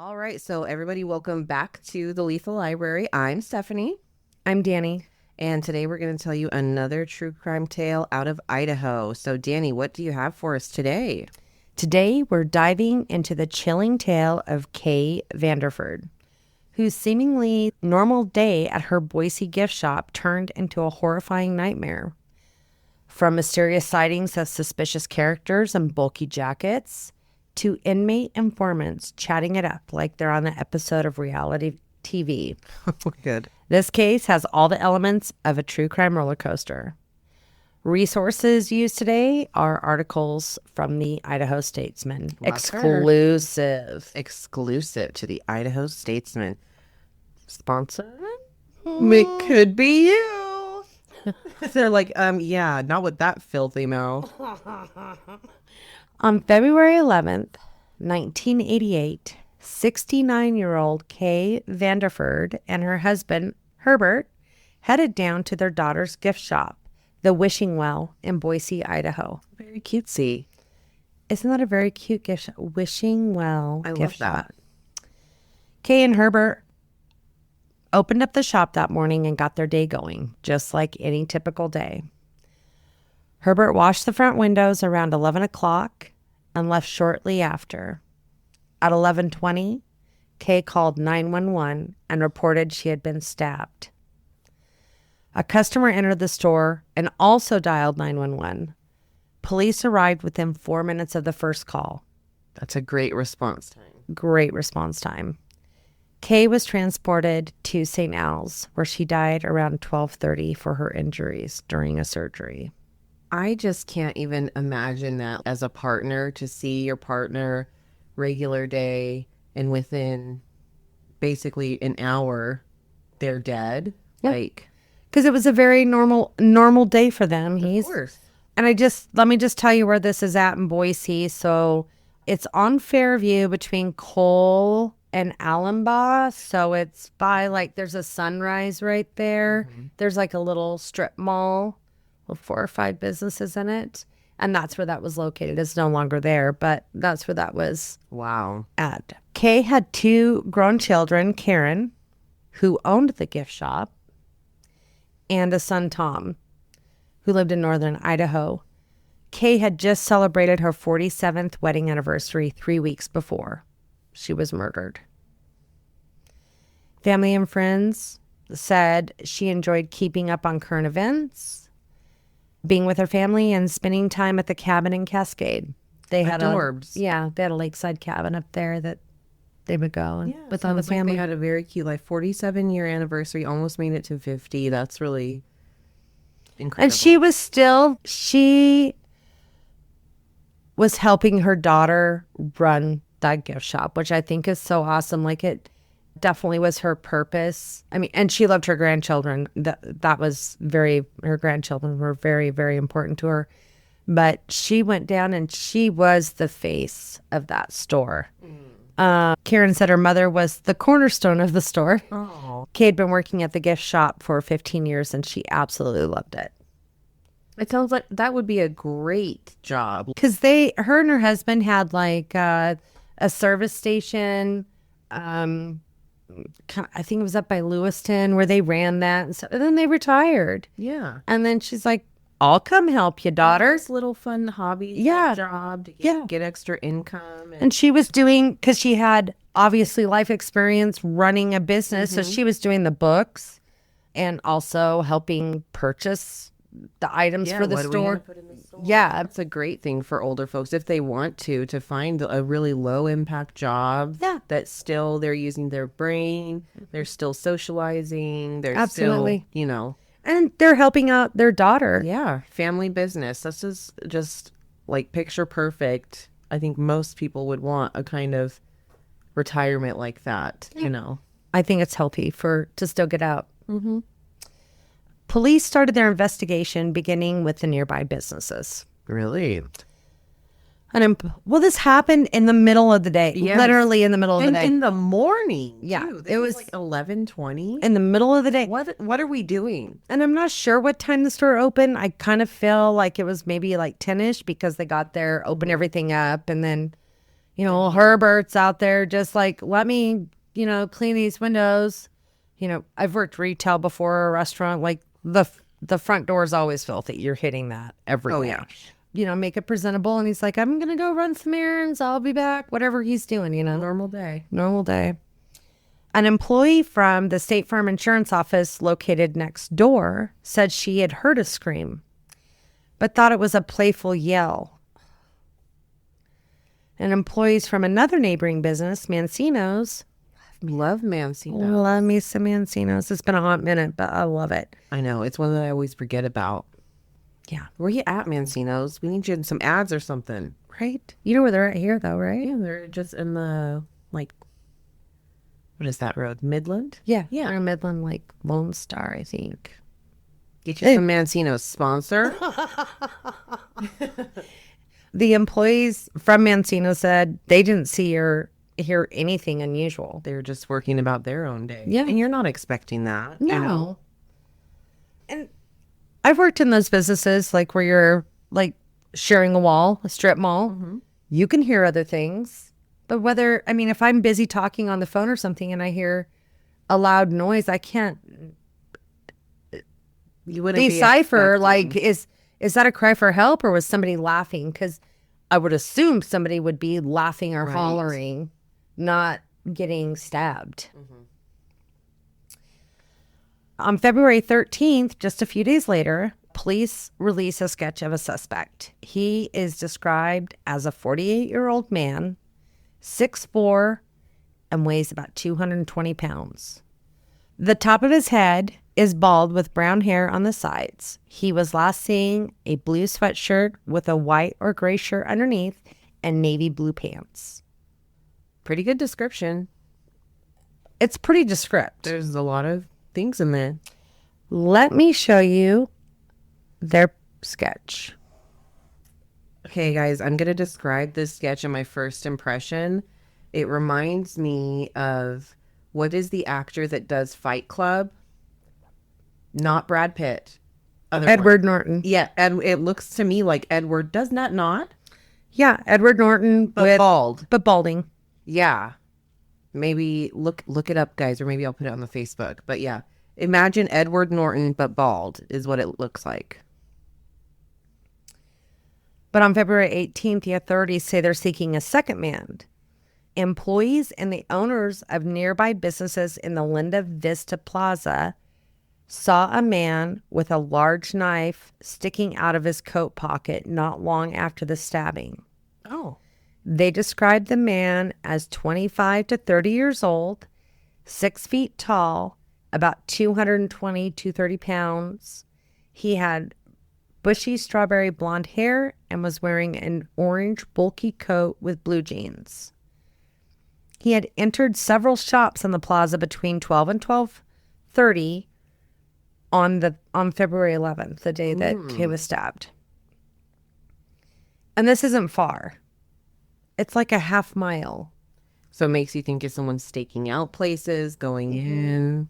All right, so everybody, welcome back to the Lethal Library. I'm Stephanie. I'm Dani. And today we're going to tell you another true crime tale out of Idaho. So, Dani, what do you have for us today? Today, we're diving into the chilling tale of Kay Vanderford, whose seemingly normal day at her Boise gift shop turned into a horrifying nightmare. From mysterious sightings of suspicious characters in bulky jackets to inmate informants chatting it up like they're on an episode of reality TV. Good. This case has all the elements of a true crime roller coaster. Resources used today are articles from the Idaho Statesman. Exclusive to the Idaho Statesman. Sponsor? It could be you. They're like, yeah, not with that filthy mouth. On February 11th, 1988, 69-year-old Kay Vanderford and her husband, Herbert, headed down to their daughter's gift shop, the Wishing Well in Boise, Idaho. Very cutesy. Isn't that a very cute gift shop? Wishing Well I gift love shop. Kay and Herbert opened up the shop that morning and got their day going, just like any typical day. Herbert washed the front windows around 11 o'clock and left shortly after. At 11:20, Kay called 911 and reported she had been stabbed. A customer entered the store and also dialed 911. Police arrived within 4 minutes of the first call. That's a great response time. Great response time. Kay was transported to St. Al's, where she died around 12:30 for her injuries during a surgery. I just can't even imagine that as a partner, to see your partner regular day and within basically an hour, they're dead. Yep. Like, because it was a very normal day for them. of course. And let me just tell you where this is at in Boise. So it's on Fairview between Cole and Allenbaugh. So it's by there's a Sunrise right there. Mm-hmm. There's like a little strip mall with 4 or 5 businesses in it. And that's where that was located. It's no longer there, but that's where that was. Wow. At. Kay had 2 grown children, Karen, who owned the gift shop, and a son, Tom, who lived in northern Idaho. Kay had just celebrated her 47th wedding anniversary 3 weeks before she was murdered. Family and friends said she enjoyed keeping up on current events, being with her family, and spending time at the cabin in Cascade. They had Adorbs. they had a lakeside cabin up there that they would go and with all the family. They had a very cute 47-year anniversary, almost made it to 50. That's really incredible. And she was helping her daughter run that gift shop, which I think is so awesome. Like, it definitely was her purpose. I mean, and she loved her grandchildren. That was her grandchildren were very, very important to her. But she went down and she was the face of that store. Karen said her mother was the cornerstone of the store. Oh. Kay had been working at the gift shop for 15 years and she absolutely loved it. It sounds like that would be a great job. Because her and her husband had a service station. I think it was up by Lewiston where they ran that. And then they retired. Yeah. And then she's like, I'll come help you, daughter. This little fun hobby job to get extra income. And she was doing, because she had obviously life experience running a business. Mm-hmm. So she was doing the books and also helping purchase the items for the store. Yeah. That's a great thing for older folks if they want to find a really low impact job. Yeah. That still they're using their brain. They're still socializing. They're absolutely still, and they're helping out their daughter. Yeah. Family business. This is just like picture perfect. I think most people would want a kind of retirement like that, I think it's healthy to still get out. Mm-hmm. Police started their investigation beginning with the nearby businesses. Really? Well, this happened in the middle of the day. Yes. Literally in the middle of the day. In the morning. Yeah. Too. It was 11:20. In the middle of the day. What are we doing? And I'm not sure what time the store opened. I kind of feel like it was maybe 10-ish because they got there, opened everything up, and then, Herbert's out there just like, let me, clean these windows. I've worked retail before, a restaurant, like the front door is always filthy. You're hitting that every day. Yeah. Make it presentable. And he's like, I'm going to go run some errands. I'll be back. Whatever he's doing, Normal day. Normal day. An employee from the State Farm Insurance office located next door said she had heard a scream, but thought it was a playful yell. And employees from another neighboring business, Mancino's. Love Mancino. Love me some Mancino's. It's been a hot minute, but I love it. I know. It's one that I always forget about. Yeah. Where you at, Mancino's? We need you in some ads or something. Right? You know where they're at here, though, right? Yeah, they're just in the, what is that road? Midland? Yeah. They're in Midland, Lone Star, I think. Get you some Mancino's sponsor. The employees from Mancino said they didn't see or hear anything unusual. They're just working about their own day. Yeah. And you're not expecting that. No. And I've worked in those businesses where you're sharing a wall, a strip mall. Mm-hmm. You can hear other things. But if I'm busy talking on the phone or something and I hear a loud noise, I can't decipher, is that a cry for help or was somebody laughing? Because I would assume somebody would be laughing or hollering, not getting stabbed. Mm-hmm. On February 13th, just a few days later, police release a sketch of a suspect. He is described as a 48-year-old man, 6'4", and weighs about 220 pounds. The top of his head is bald with brown hair on the sides. He was last seen a blue sweatshirt with a white or gray shirt underneath and navy blue pants. Pretty good description. It's pretty descriptive. There's a lot of things in there. Let me show you their sketch. Okay, guys, I'm going to describe this sketch in my first impression. It reminds me of, what is the actor that does Fight Club? Not Brad Pitt. Edward Norton. Yeah, and it looks to me like Edward. Does that not? Yeah, Edward Norton. But bald. But balding. Yeah. Maybe look it up, guys, or maybe I'll put it on the Facebook. But yeah, imagine Edward Norton but bald is what it looks like. But on February 18th, the authorities say they're seeking a second man. Employees and the owners of nearby businesses in the Linda Vista Plaza saw a man with a large knife sticking out of his coat pocket not long after the stabbing. Oh. They described the man as 25 to 30 years old, 6 feet tall, about 220, 230 pounds. He had bushy strawberry blonde hair and was wearing an orange bulky coat with blue jeans. He had entered several shops in the plaza between 12 and 12:30 on February 11th, the day that he was stabbed. And this isn't far. It's like a half mile. So it makes you think if someone's staking out places, going in.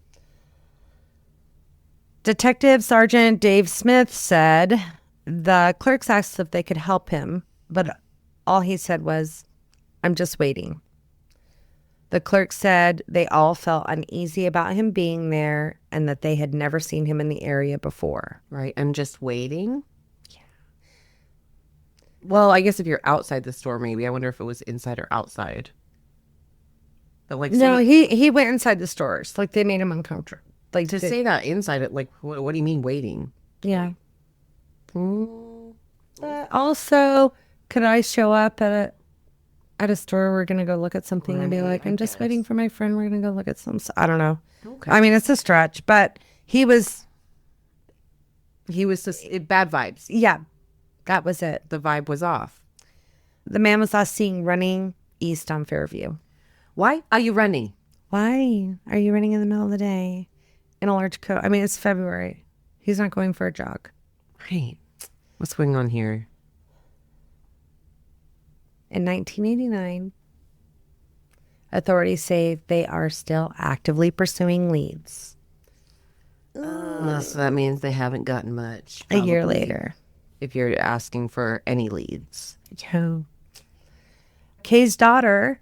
Detective Sergeant Dave Smith said the clerks asked if they could help him, but all he said was, "I'm just waiting." The clerk said they all felt uneasy about him being there and that they had never seen him in the area before. Right, I'm just waiting? Yeah. Well, I guess if you're outside the store, maybe. I wonder if it was inside or outside. But no, he went inside the stores. They made him uncomfortable. Say that inside it, what do you mean waiting? Yeah. Also, could I show up at a store? We're going to go look at something, right, and be like, I'm just waiting for my friend. We're going to go look at some. I don't know. Okay. I mean, it's a stretch, but he was just bad vibes. Yeah, that was it. The vibe was off. The man was last seen running east on Fairview. Why are you running? Why are you running in the middle of the day in a large coat? I mean, it's February. He's not going for a jog. Right. What's going on here? In 1989, authorities say they are still actively pursuing leads. So that means they haven't gotten much. A year later. If you're asking for any leads. Yeah. Kay's daughter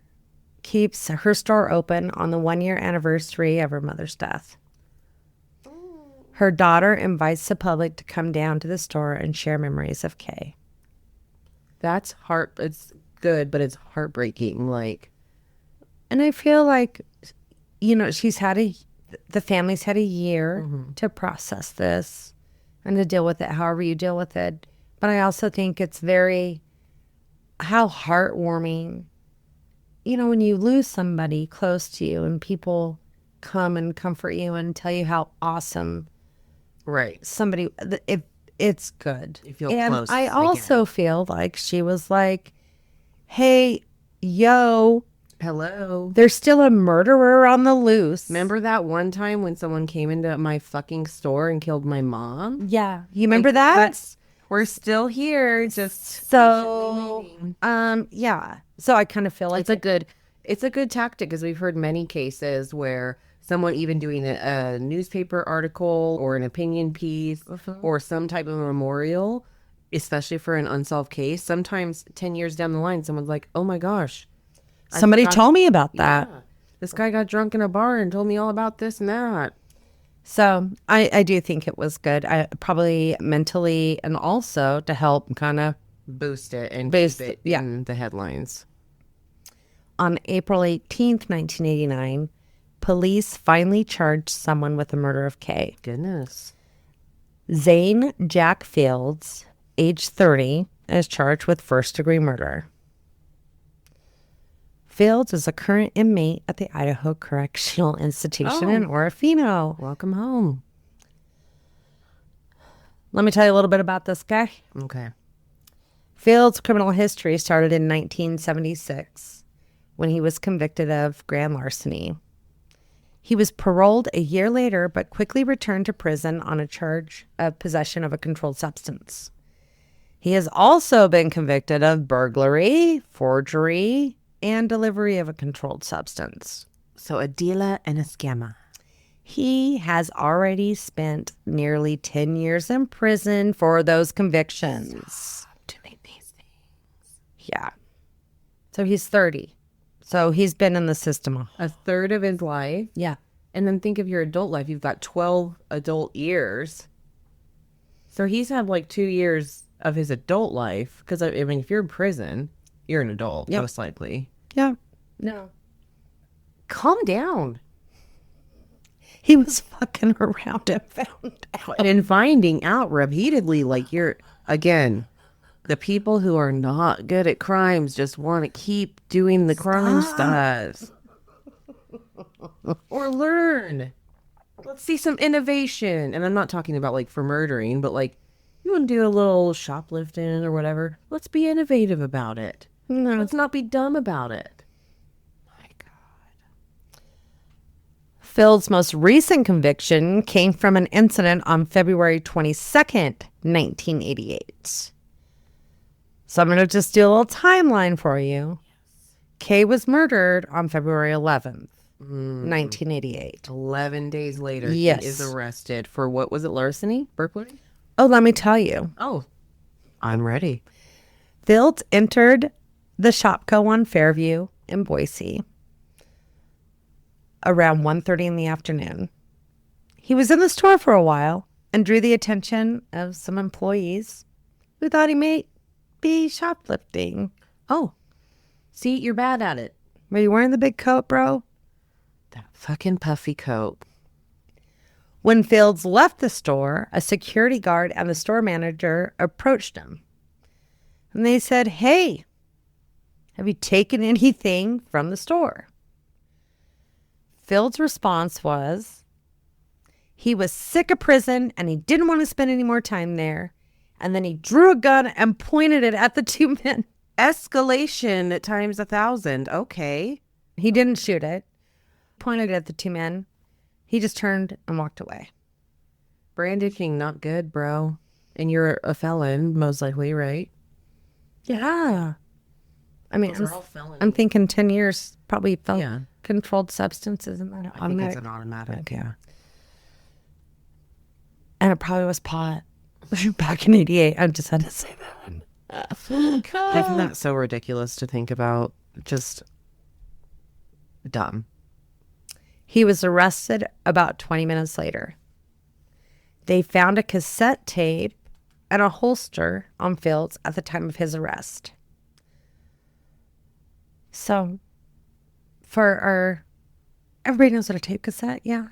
keeps her store open on the 1-year anniversary of her mother's death. Her daughter invites the public to come down to the store and share memories of Kay. It's good, but it's heartbreaking. Like, and I feel like, the family's had a year to process this and to deal with it, however you deal with it. But I also think it's how heartwarming, when you lose somebody close to you and people come and comfort you and tell you how awesome right. somebody, it's good. You feel and close I also feel like she was like, hey, yo, hello. there's still a murderer on the loose. Remember that one time when someone came into my fucking store and killed my mom? Yeah. You remember that? We're still here. Just so, yeah. So I kind of feel like it's a good tactic, because we've heard many cases where someone even doing a newspaper article or an opinion piece or some type of memorial, especially for an unsolved case, sometimes 10 years down the line, someone's like, oh my gosh, somebody told me about that. Yeah, this guy got drunk in a bar and told me all about this and that. So I do think it was good. I probably mentally, and also to help kind of boost it and keep it in the headlines. On April 18th, 1989, police finally charged someone with the murder of Kay. Goodness. Zane Jack Fields, age 30, is charged with first-degree murder. Fields is a current inmate at the Idaho Correctional Institution in Orofino. Welcome home. Let me tell you a little bit about this guy. Okay. Fields' criminal history started in 1976 when he was convicted of grand larceny. He was paroled a year later, but quickly returned to prison on a charge of possession of a controlled substance. He has also been convicted of burglary, forgery, and delivery of a controlled substance. So a dealer and a scammer. He has already spent nearly 10 years in prison for those convictions. Doing these things. Yeah. So he's 30. So he's been in the system a third of his life. Yeah. And then think of your adult life. You've got 12 adult years. So he's had like 2 years of his adult life. Because, I mean, if you're in prison, you're an adult, most likely. Yeah. No. Calm down. He was fucking around and found out. And finding out repeatedly, like again, the people who are not good at crimes just want to keep doing the crime stuff. Or learn. Let's see some innovation. And I'm not talking about like for murdering, but like you want to do a little shoplifting or whatever. Let's be innovative about it. No. Let's not be dumb about it. My God. Fields' most recent conviction came from an incident on February 22nd, 1988. So I'm going to just do a little timeline for you. Yes. Kay was murdered on February 11th, 1988. 11 days later, yes. He is arrested for, what was it, larceny? Burglary? Oh, let me tell you. Oh, I'm ready. Fields entered the Shopco on Fairview in Boise around 1:30 in the afternoon. He was in the store for a while and drew the attention of some employees who thought he may be shoplifting. Oh, see, you're bad at it. Were you wearing the big coat, bro? That fucking puffy coat. When Fields left the store, a security guard and the store manager approached him. And they said, hey, have you taken anything from the store? Fields' response was, he was sick of prison and he didn't want to spend any more time there. And then he drew a gun and pointed it at the two men. Escalation times 1,000. Okay. He didn't shoot it. Pointed it at the two men. He just turned and walked away. Brandishing, not good, bro. And you're a felon, most likely, right? Yeah. I mean, I'm thinking 10 years, probably controlled substances. And that I think it's an automatic, yeah. And it probably was pot. Back in 88. I just had to say that. Isn't that so ridiculous to think about? Just dumb. He was arrested about 20 minutes later. They found a cassette tape and a holster on Fields at the time of his arrest. So, everybody knows what a tape cassette, yeah.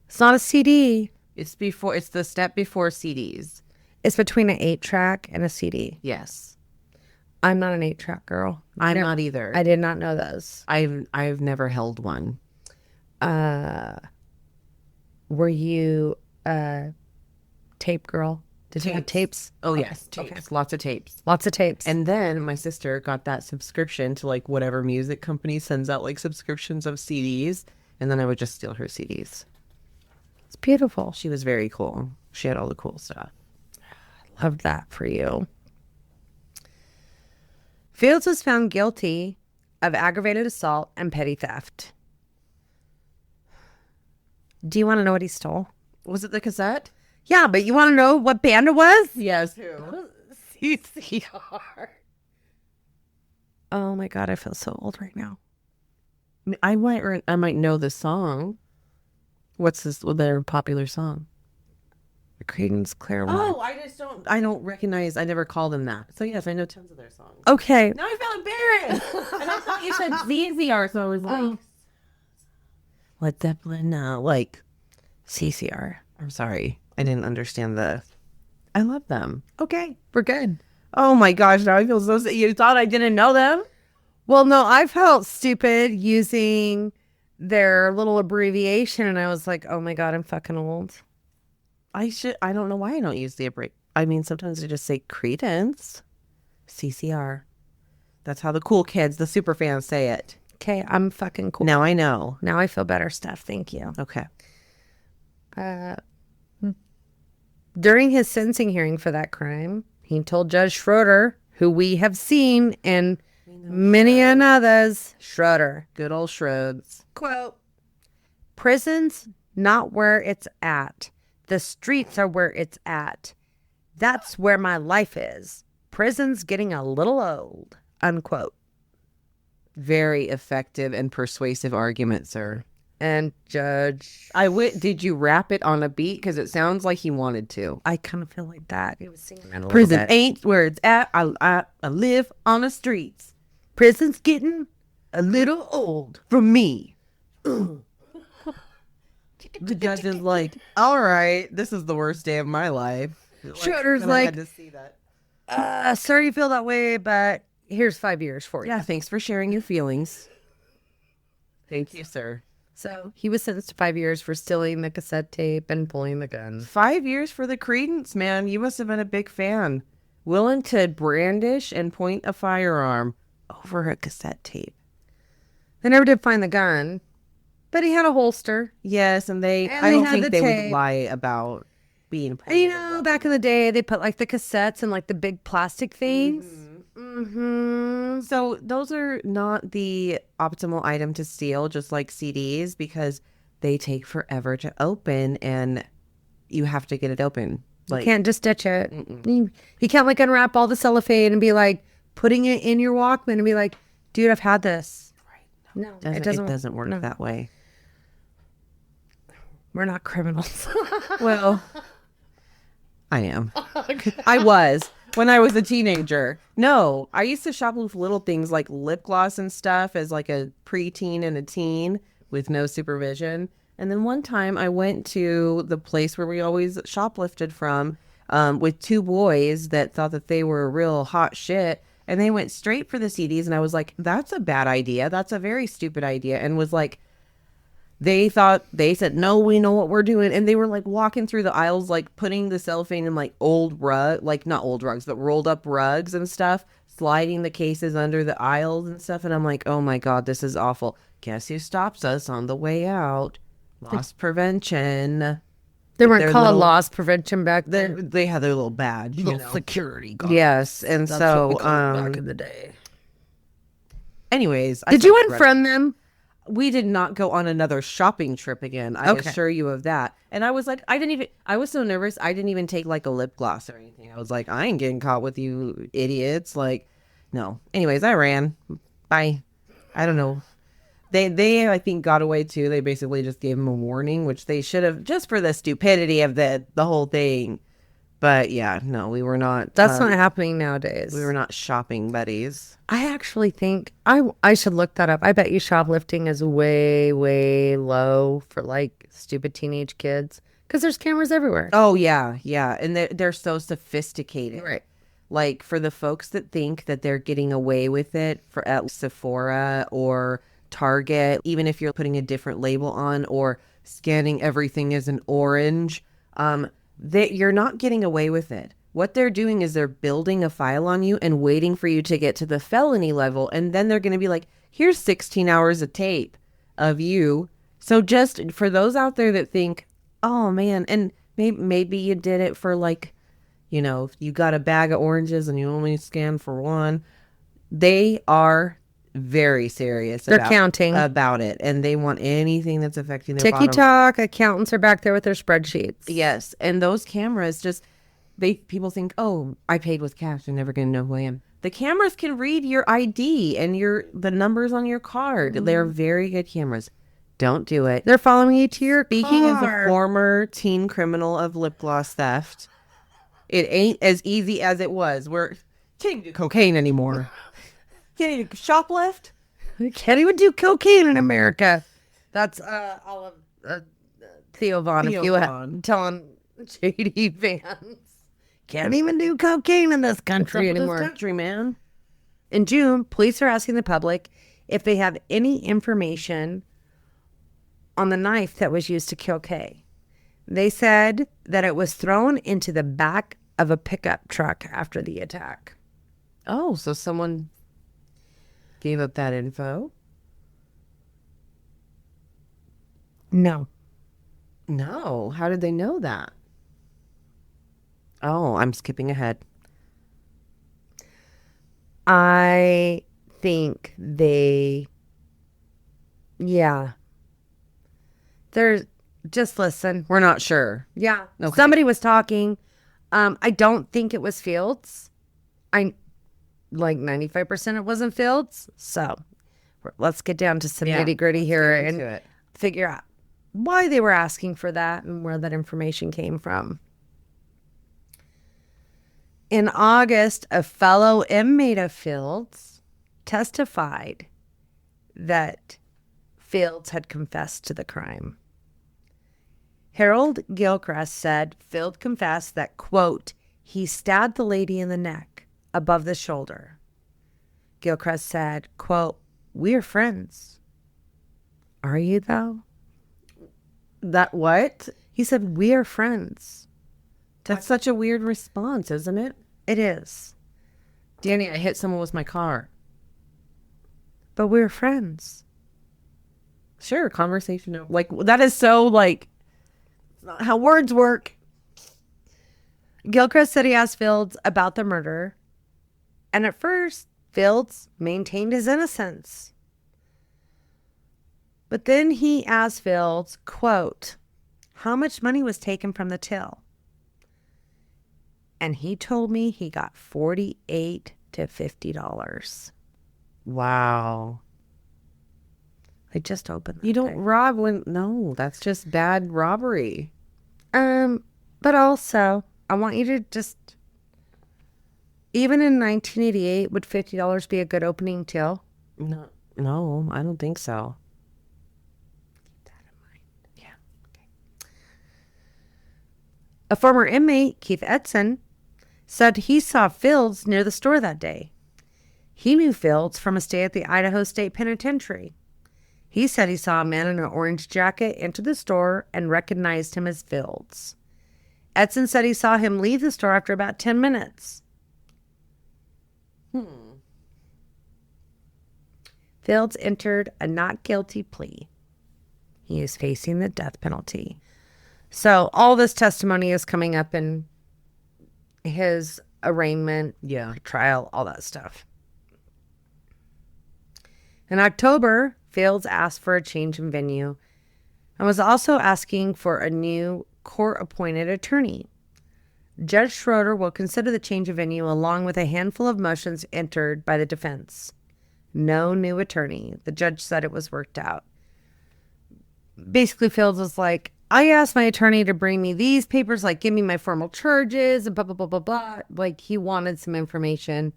It's not a CD. It's the step before CDs. It's between an 8-track and a CD. Yes. I'm not an 8-track girl. I'm not either. I did not know those. I've never held one. Were you a tape girl? Did you have tapes? Oh, yes. Tapes. Okay. Lots of tapes. Lots of tapes. And then my sister got that subscription to like whatever music company sends out like subscriptions of CDs. And then I would just steal her CDs. It's beautiful. She was very cool. She had all the cool stuff. I love that for you. Fields was found guilty of aggravated assault and petty theft. Do you want to know what he stole? Was it the cassette? Yeah, but you want to know what band it was? Yes. Who? CCR. Oh my God, I feel so old right now. I might know the song. What's their popular song? The Creedence Clearwater. Oh, I don't recognize. I never call them that. So yes, I know tons of their songs. Okay. Now I feel embarrassed. And I thought you said CCR, so I was like, Led Zeppelin, like CCR. I'm sorry, I didn't understand I love them. Okay, we're good. Oh my gosh, now I feel so. You thought I didn't know them? Well, no, I felt stupid using their little abbreviation, and I was like, oh my God, I'm fucking old. I don't know why I don't use the I mean, sometimes I just say Credence. CCR. That's how the cool kids, the super fans say it. Okay, I'm fucking cool. Now I know. Now I feel better, Steph. Thank you. Okay. During his sentencing hearing for that crime, he told Judge Schroeder, who we have seen in many others, Schroeder. Good old Schroeds. Quote, prison's not where it's at. The streets are where it's at. That's where my life is. Prison's getting a little old. Unquote. Very effective and persuasive argument, sir. And Judge... Did you rap it on a beat? Because it sounds like he wanted to. I kind of feel like that. He was singing that a Prison little bit. ain't where it's at. I live on the streets. Prison's getting a little old for me. The judge is like, all right, this is the worst day of my life. Schroeder's I like, had to see that. sorry you feel that way, but here's 5 years for you. Yeah, thanks for sharing your feelings. Thank you, sir. So he was sentenced to 5 years for stealing the cassette tape and pulling the gun. 5 years for the Credence, man. You must have been a big fan. Willing to brandish and point a firearm over a cassette tape. They never did find the gun, but he had a holster. Yes, and I don't think they would lie about being. And you know, back in the day, they put like the cassettes in like the big plastic things. So those are not the optimal item to steal, just like CDs, because they take forever to open and you have to get it open. Like, you can't just ditch it. You can't like unwrap all the cellophane and be like putting it in your Walkman and be like, dude, I've had this. Right. No, it doesn't work that way. We're not criminals. Well, I am. I was when I was a teenager. No, I used to shop with little things like lip gloss and stuff as like a preteen and a teen with no supervision. And then one time I went to the place where we always shoplifted from with two boys that thought that they were real hot shit. And they went straight for the CDs. And I was like, that's a bad idea. That's a very stupid idea. And was like, they said, no, we know what we're doing. And they were like walking through the aisles, like putting the cellophane in like old rug, like not old rugs, but rolled up rugs and stuff, sliding the cases under the aisles and stuff. And I'm like, oh my God, this is awful. Guess who stops us on the way out? Loss prevention. They weren't called loss prevention back then. They had their little badge, security guard. Yes. And that's so, what we called back in the day. Anyways. Did you unfriend them? We did not go on another shopping trip again. I assure you of that. And I was like, I was so nervous. I didn't even take like a lip gloss or anything. I was like, I ain't getting caught with you idiots. Like, no. Anyways, I ran. I don't know. They I think got away too. They basically just gave him a warning, which they should have, just for the stupidity of the whole thing. But yeah, no, we were not. That's not happening nowadays. We were not shopping buddies. I actually think I should look that up. I bet you shoplifting is way, way low for like stupid teenage kids because there's cameras everywhere. Oh yeah, yeah, and they're so sophisticated, Right. Like for the folks that think that they're getting away with it for at Sephora or Target, even if you're putting a different label on or scanning everything as an orange, that you're not getting away with it. What they're doing is they're building a file on you and waiting for you to get to the felony level. And then they're going to be like, here's 16 hours of tape of you. So just for those out there that think, oh man, and maybe you did it for like, you know, you got a bag of oranges and you only scanned for one. They are very serious. They're counting about it, and they want anything that's affecting their ticky bottom. talk. Accountants are back there with their spreadsheets. Yes, and those cameras just people think, oh, I paid with cash. They're never going to know who I am. The cameras can read your ID and the numbers on your card. They're very good cameras. Don't do it. They're following you to your Speaking as a car. former teen criminal of lip gloss theft, it ain't as easy as it was. Can't even do cocaine anymore. Can't even shoplift. We can't even do cocaine in America. That's all of Theo Vaughn. Theo If you Vaughn. telling JD fans, can't even do cocaine in this country anymore. This country, man. In June, police are asking the public if they have any information on the knife that was used to kill Kay. They said that it was thrown into the back of a pickup truck after the attack. Oh, so someone gave up that info? No. No. How did they know that? Oh, I'm skipping ahead. I think yeah. Just listen. We're not sure. Yeah. Okay. Somebody was talking. I don't think it was Fields. Like 95% it wasn't Fields. So let's get down to some nitty gritty here and figure out why they were asking for that and where that information came from. In August, a fellow inmate of Fields testified that Fields had confessed to the crime. Harold Gilchrist said Fields confessed that, quote, he stabbed the lady in the neck above the shoulder. Gilchrist said, quote, we're friends. Are you, though? That what? He said, we are friends. That's such a weird response, isn't it? It is. Danny, I hit someone with my car. But we're friends. Sure, conversation. Like, that is so, like, not how words work. Gilchrist said he asked Fields about the murder. And at first, Fields maintained his innocence. But then he asked Fields, quote, how much money was taken from the till? And he told me he got $48 to $50. Wow. I just opened that. You don't rob when... No, that's just bad robbery. But also, I want you to just... Even in 1988, would $50 be a good opening till? No, I don't think so. Keep that in mind. Yeah. Okay. A former inmate, Keith Edson, said he saw Fields near the store that day. He knew Fields from a stay at the Idaho State Penitentiary. He said he saw a man in an orange jacket enter the store and recognized him as Fields. Edson said he saw him leave the store after about 10 minutes. Fields entered a not guilty plea. He is facing the death penalty. So all this testimony is coming up in his arraignment, trial, all that stuff. In October, Fields asked for a change in venue and was also asking for a new court-appointed attorney. Judge Schroeder will consider the change of venue along with a handful of motions entered by the defense. No new attorney. The judge said it was worked out. Basically, Fields was like, I asked my attorney to bring me these papers, like give me my formal charges and blah, blah, blah, blah, blah. Like he wanted some information.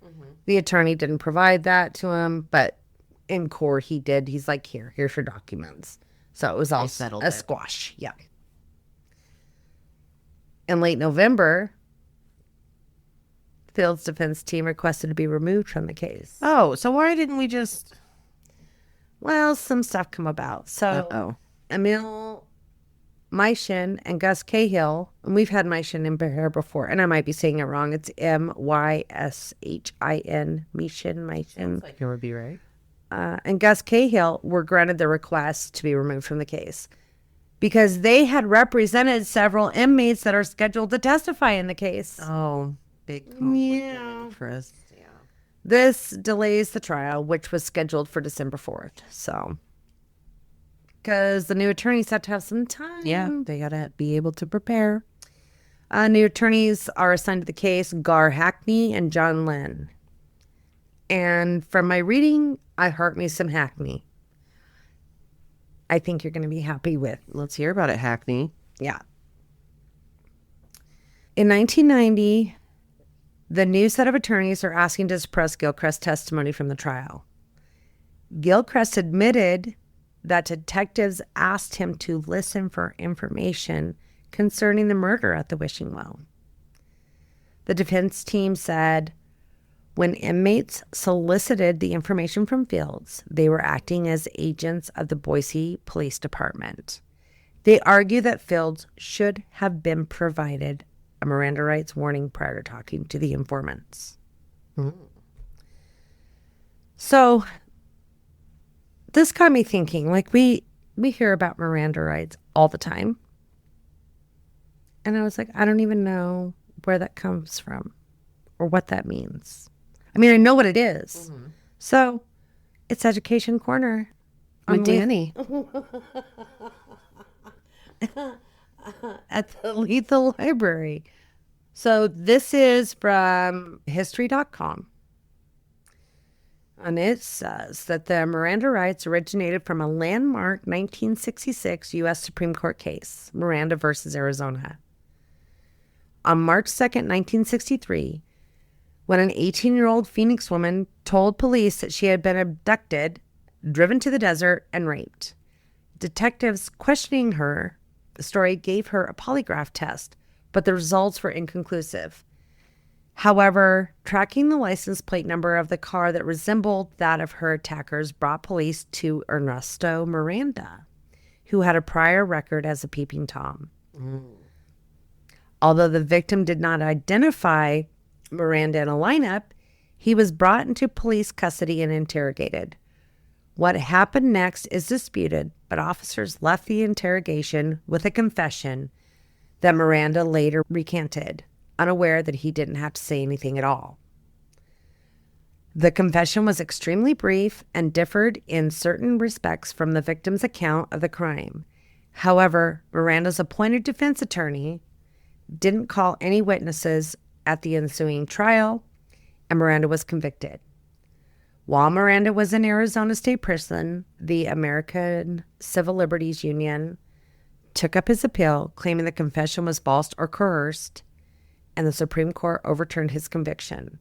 The attorney didn't provide that to him, but in court he did. He's like, here's your documents. So it was all settled a it. squash. Yeah. In late November, Fields' defense team requested to be removed from the case. Oh, so why didn't we just... Well, some stuff come about. So Emil Myshin and Gus Cahill, and we've had Myshin in here before, and I might be saying it wrong. It's Myshin, Myshin. Like it would be right. And Gus Cahill were granted the request to be removed from the case because they had represented several inmates that are scheduled to testify in the case. Oh, big conflict of interest. Yeah. This delays the trial, which was scheduled for December 4th. So, because the new attorneys have to have some time. Yeah, they got to be able to prepare. New attorneys are assigned to the case, Gar Hackney and John Lynn. And from my reading, I heart me some Hackney. I think you're going to be happy with. Let's hear about it, Hackney. Yeah. In 1990, the new set of attorneys are asking to suppress Gilchrist's testimony from the trial. Gilchrist admitted that detectives asked him to listen for information concerning the murder at the wishing well. The defense team said when inmates solicited the information from Fields, they were acting as agents of the Boise Police Department. They argue that Fields should have been provided a Miranda rights warning prior to talking to the informants. So this got me thinking, like we hear about Miranda rights all the time. And I was like, I don't even know where that comes from or what that means. I mean, I know what it is. So it's Education Corner. With Dani. At the Lethal Library. So this is from history.com. And it says that the Miranda rights originated from a landmark 1966 U.S. Supreme Court case, Miranda versus Arizona. On March 2nd, 1963, when an 18-year-old Phoenix woman told police that she had been abducted, driven to the desert, and raped. Detectives questioning her, the story gave her a polygraph test, but the results were inconclusive. However, tracking the license plate number of the car that resembled that of her attackers brought police to Ernesto Miranda, who had a prior record as a peeping Tom. Although the victim did not identify Miranda in a lineup, he was brought into police custody and interrogated. What happened next is disputed, but officers left the interrogation with a confession that Miranda later recanted, unaware that he didn't have to say anything at all. The confession was extremely brief and differed in certain respects from the victim's account of the crime. However, Miranda's appointed defense attorney didn't call any witnesses at the ensuing trial, and Miranda was convicted. While Miranda was in Arizona State Prison, the American Civil Liberties Union took up his appeal, claiming the confession was false or coerced, and the Supreme Court overturned his conviction.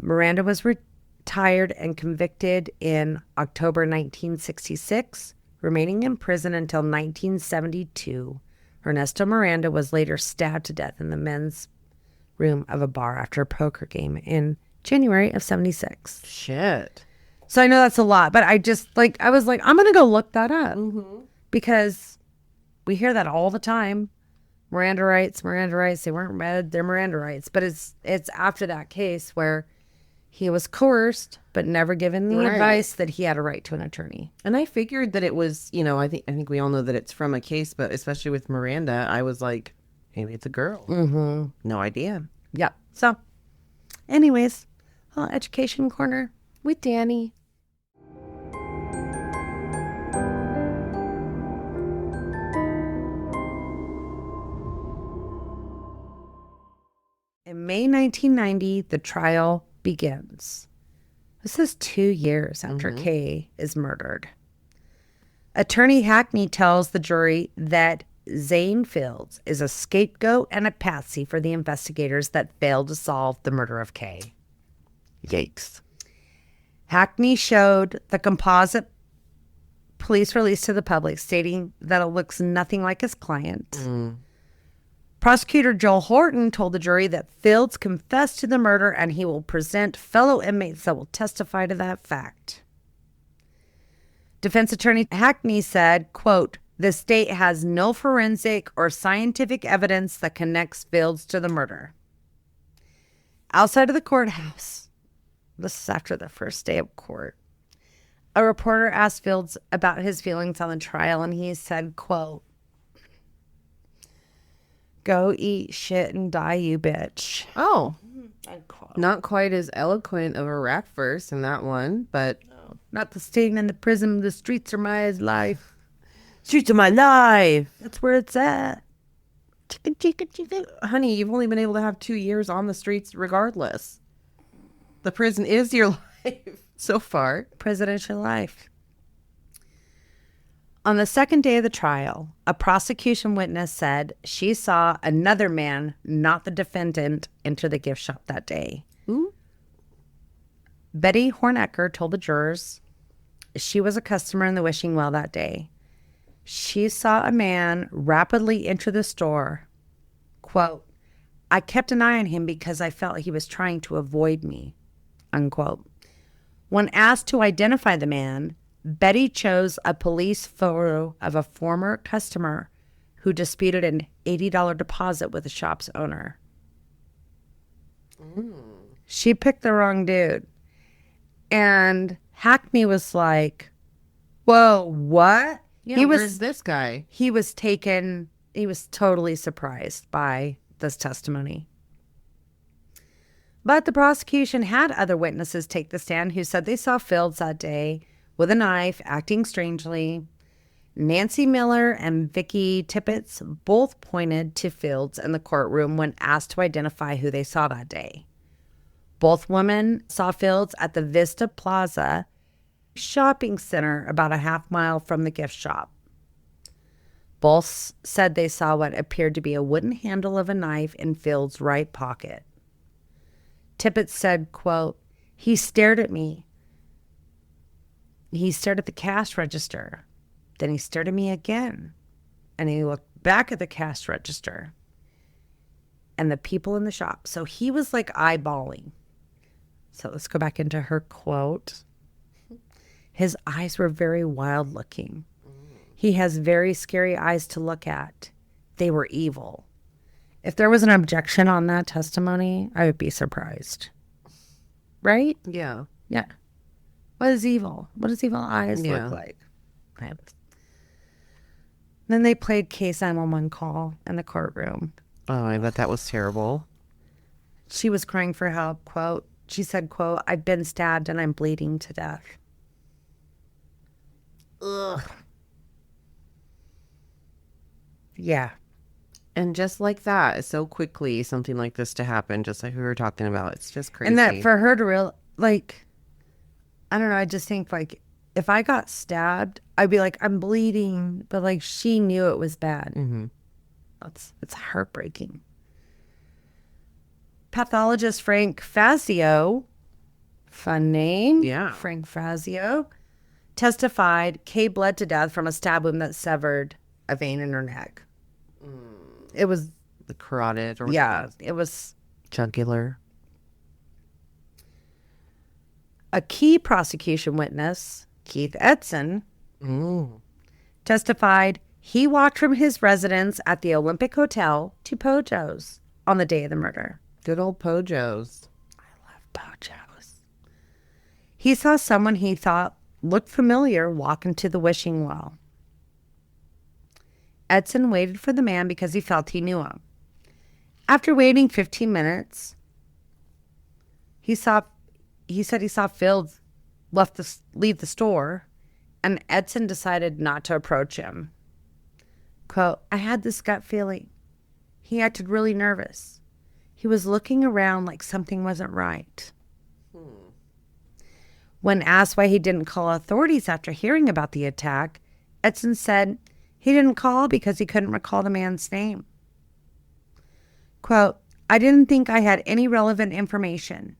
Miranda was retired and convicted in October 1966, remaining in prison until 1972. Ernesto Miranda was later stabbed to death in the men's room of a bar after a poker game in January of 76. Shit. So I know that's a lot, but I was like, I'm going to go look that up because we hear that all the time. Miranda rights, they weren't read, they're Miranda rights. But it's after that case where he was coerced, but never given the advice that he had a right to an attorney. And I figured that it was, I think we all know that it's from a case, but especially with Miranda, I was like, maybe it's a girl. No idea. Yeah. So, anyways, Education Corner with Dani. May 1990, the trial begins. This is 2 years after Kay is murdered. Attorney Hackney tells the jury that Zane Fields is a scapegoat and a patsy for the investigators that failed to solve the murder of Kay. Yikes. Hackney showed the composite police release to the public, stating that it looks nothing like his client. Prosecutor Joel Horton told the jury that Fields confessed to the murder and he will present fellow inmates that will testify to that fact. Defense attorney Hackney said, quote, "The state has no forensic or scientific evidence that connects Fields to the murder." Outside of the courthouse, this is after the first day of court, a reporter asked Fields about his feelings on the trial, and he said, quote, "Go eat shit and die, you bitch." Oh, Unquote. not quite as eloquent of a rap verse in that one, but Not the stain in the prison, the streets are my life. streets of my life. That's where it's at. Chicken, chicken, chicken. Honey, you've only been able to have 2 years on the streets regardless. The prison is your life so far. Presidential life. On the second day of the trial, a prosecution witness said she saw another man, not the defendant, enter the gift shop that day. Ooh. Betty Hornecker told the jurors she was a customer in the wishing well that day. She saw a man rapidly enter the store. Quote, "I kept an eye on him because I felt he was trying to avoid me." Unquote. When asked to identify the man, Betty chose a police photo of a former customer who disputed an $80 deposit with the shop's owner. She picked the wrong dude. And Hackney was like, "Whoa, what?" Yeah, where's this guy? He was totally surprised by this testimony. But the prosecution had other witnesses take the stand who said they saw Fields that day with a knife, acting strangely. Nancy Miller and Vicki Tippett both pointed to Fields in the courtroom when asked to identify who they saw that day. Both women saw Fields at the Vista Plaza shopping center about a half mile from the gift shop. Both said they saw what appeared to be a wooden handle of a knife in Fields' right pocket. Tippett said, quote, "He stared at me. He stared at the cash register. Then he stared at me again. And he looked back at the cash register and the people in the shop." So he was like eyeballing. So let's go back into her quote. "His eyes were very wild looking. He has very scary eyes to look at. They were evil." If there was an objection on that testimony, I would be surprised. Right? Yeah. Yeah. What is evil? What does evil eyes Yeah. look like? Then they played Kay's 911 call in the courtroom. Oh, I bet that was terrible. She was crying for help, quote. She said, quote, "I've been stabbed and I'm bleeding to death." Ugh. Yeah. And just like that, so quickly, something like this to happen, just like we were talking about. It's just crazy. And that for her to I don't know, I just think if I got stabbed, I'd be like, "I'm bleeding," but she knew it was bad. Mm-hmm. It's heartbreaking. Pathologist Frank Fazio, fun name. Yeah. Frank Fazio, testified Kay bled to death from a stab wound that severed a vein in her neck. It was, The carotid or yeah, it was. jugular. A key prosecution witness, Keith Edson, testified he walked from his residence at the Olympic Hotel to Pojo's on the day of the murder. Good old Pojos. Pojo's. He saw someone he thought looked familiar walk into the wishing well. Edson waited for the man because he felt he knew him. After waiting 15 minutes, he said he saw Fields leave the store, and Edson decided not to approach him. Quote, "I had this gut feeling. He acted really nervous. He was looking around like something wasn't right. When asked why he didn't call authorities after hearing about the attack, Edson said he didn't call because he couldn't recall the man's name. Quote, I didn't think I had any relevant information.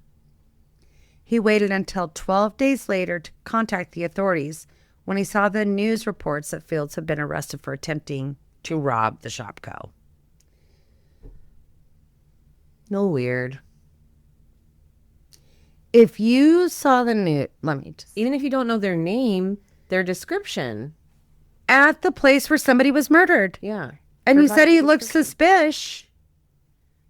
He waited until 12 days later to contact the authorities when he saw the news reports that Fields had been arrested for attempting to rob the Shopko. No, weird. If you saw the news, Even if you don't know their name, their description. At the place where somebody was murdered. Yeah. And you said he looked suspicious.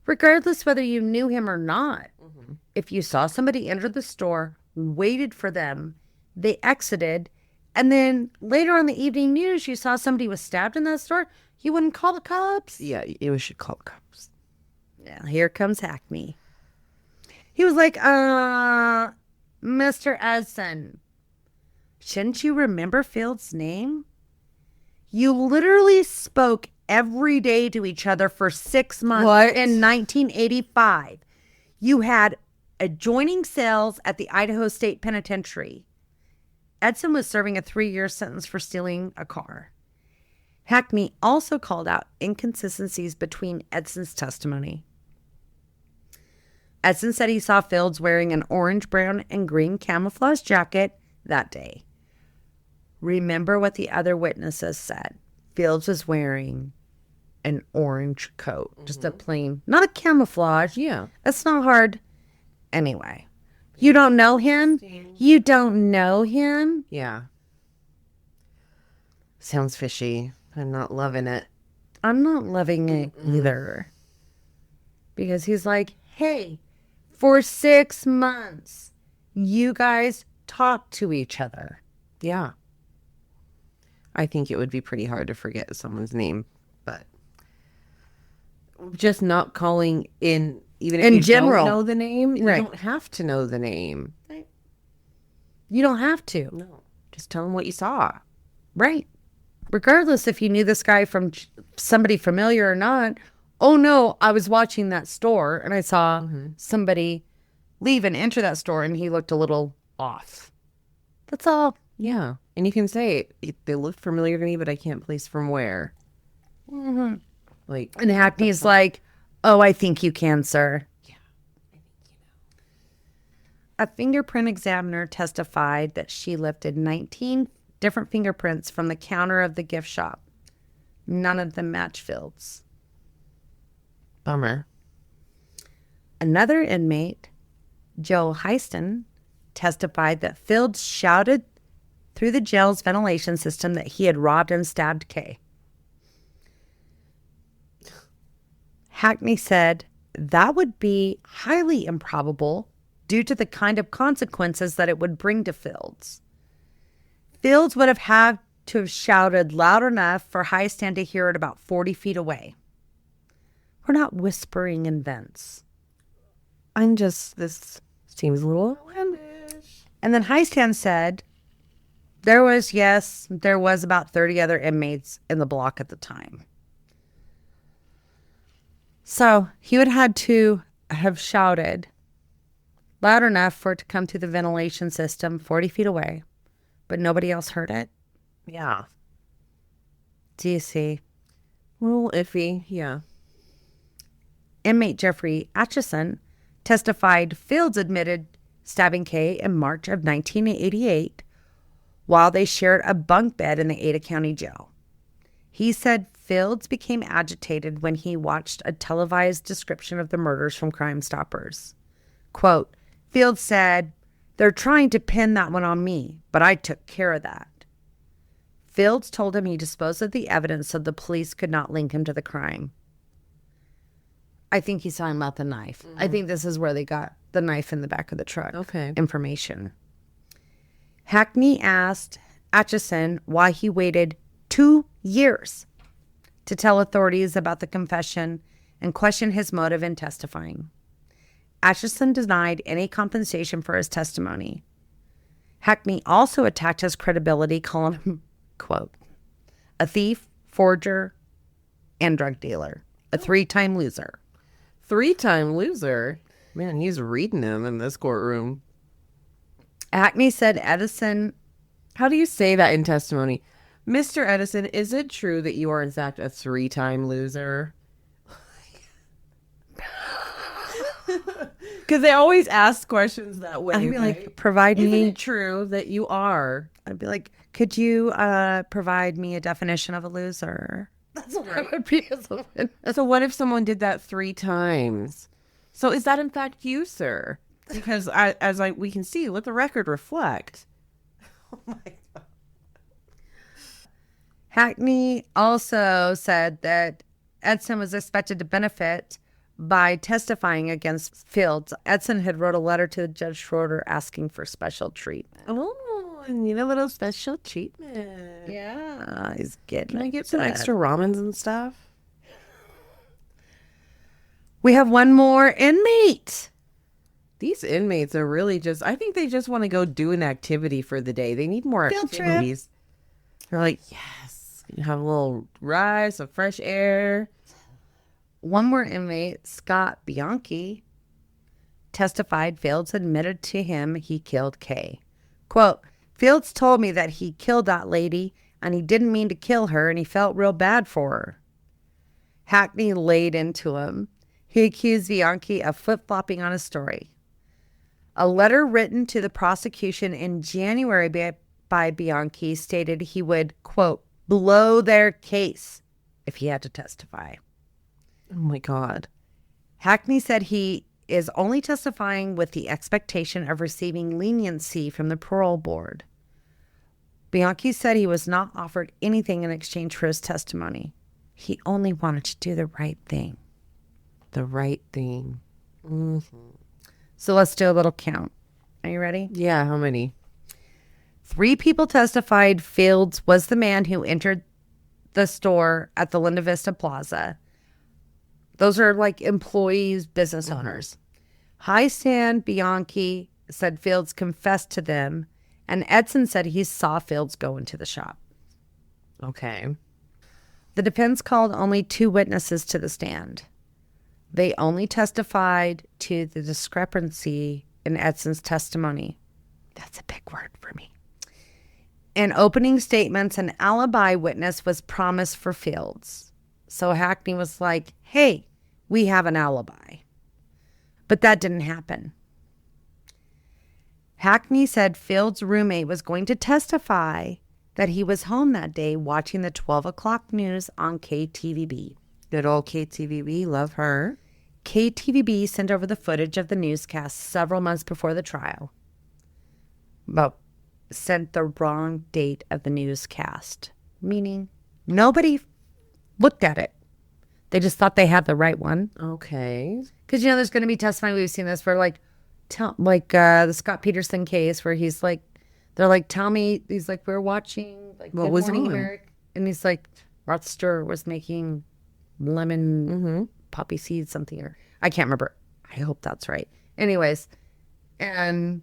Regardless whether you knew him or not. Mm-hmm. If you saw somebody enter the store, waited for them, they exited, and then later on the evening news, you saw somebody was stabbed in that store, you wouldn't call the cops? Yeah, you should call the cops. Yeah, here comes Hackney. He was like, Mr. Edson, shouldn't you remember Fields' name? You literally spoke every day to each other for 6 months in 1985. You had adjoining cells at the Idaho State Penitentiary. Edson was serving a 3-year sentence for stealing a car. Hackney also called out inconsistencies between Edson's testimony. Edson said he saw Fields wearing an orange, brown, and green camouflage jacket that day. Remember what the other witnesses said. Fields was wearing an orange coat. Just a plain, not a camouflage. Yeah. That's not hard. Anyway, you don't know him? You don't know him? Yeah. Sounds fishy. I'm not loving it. I'm not loving it either. Because he's like, hey, for 6 months, you guys talked to each other. Yeah. I think it would be pretty hard to forget someone's name, but just not calling in, even if in you general, don't know the name, right. You don't have to know the name. Right. You don't have to. No. Just tell them what you saw. Right. Regardless if you knew this guy from somebody familiar or not. Oh, no, I was watching that store and I saw somebody leave and enter that store and he looked a little off. That's all. Yeah. And you can say, they look familiar to me, but I can't place from where. Mm-hmm. Like, and Hackney's like, oh, I think you can, sir. Yeah, I think you know. A fingerprint examiner testified that she lifted 19 different fingerprints from the counter of the gift shop. None of them match Fields. Bummer. Another inmate, Joe Heiston, testified that Fields shouted through the jail's ventilation system that he had robbed and stabbed Kay. Hackney said that would be highly improbable due to the kind of consequences that it would bring to Fields. Fields would have had to have shouted loud enough for Heiston to hear it about 40 feet away. We're not whispering in vents. This seems a little outlandish. And then Heiston said there was about 30 other inmates in the block at the time. So he would have had to have shouted loud enough for it to come through the ventilation system 40 feet away, but nobody else heard it. Yeah. Do you see? A little iffy, yeah. Inmate Jeffrey Atchison testified Fields admitted stabbing Kay in March of 1988 while they shared a bunk bed in the Ada County Jail. He said Fields became agitated when he watched a televised description of the murders from Crime Stoppers. Quote, Fields said, "They're trying to pin that one on me, but I took care of that." Fields told him he disposed of the evidence so the police could not link him to the crime. I think he's talking about the knife. Mm-hmm. I think this is where they got the knife in the back of the truck. Okay. Information. Hackney asked Atchison why he waited 2 years to tell authorities about the confession and questioned his motive in testifying. Atchison denied any compensation for his testimony. Hackney also attacked his credibility, calling him, quote, a thief, forger, and drug dealer, a 3-time loser. 3-time loser. Man, he's reading him in this courtroom. Hackney said Edison. How do you say that in testimony? Mr. Edison, is it true that you are in fact a 3-time loser? Because they always ask questions that way. I'd be right? like, provide Isn't me. it true that you are? I'd be like, could you provide me a definition of a loser? That's what I would be as a witness. So what if someone did that 3 times? So is that in fact you, sir? Because we can see, let the record reflect. Oh my God. Hackney also said that Edson was expected to benefit by testifying against Fields. Edson had wrote a letter to Judge Schroeder asking for special treatment. Oh, I need a little special treatment. Yeah, he's getting. Can I get some extra ramens and stuff? We have one more inmate. These inmates are really I think they just want to go do an activity for the day. They need more Field trip. activities. They're like, yes, have a little ride, some fresh air. One more inmate, Scott Bianchi, testified Fields admitted to him he killed Kay. Quote, Fields told me that he killed that lady and he didn't mean to kill her and he felt real bad for her. Hackney laid into him. He accused Bianchi of flip-flopping on his story. A letter written to the prosecution in January by Bianchi stated he would, quote, blow their case if he had to testify. Oh my God. Hackney said he is only testifying with the expectation of receiving leniency from the parole board. Bianchi said he was not offered anything in exchange for his testimony. He only wanted to do the right thing. The right thing. Mm-hmm. So let's do a little count. Are you ready? Yeah, how many? 3 people testified Fields was the man who entered the store at the Linda Vista Plaza. Those are like employees, business owners. High Stand Bianchi said Fields confessed to them, and Edson said he saw Fields go into the shop. Okay. The defense called only 2 witnesses to the stand. They only testified to the discrepancy in Edson's testimony. That's a big word for me. In opening statements, an alibi witness was promised for Fields. So Hackney was like, hey, we have an alibi. But that didn't happen. Hackney said Fields' roommate was going to testify that he was home that day watching the 12 o'clock news on KTVB. Good old KTVB, love her. KTVB sent over the footage of the newscast several months before the trial, but sent the wrong date of the newscast, meaning nobody looked at it. They just thought they had the right one. Okay. Because, there's going to be testimony. We've seen this where, the Scott Peterson case where he's like, they're like, tell me, he's like, we're watching, like, What Good was Morning on? America. And he's like, Rod Stewart was making lemon poppy seeds, something, or I can't remember. I hope that's right. Anyways, and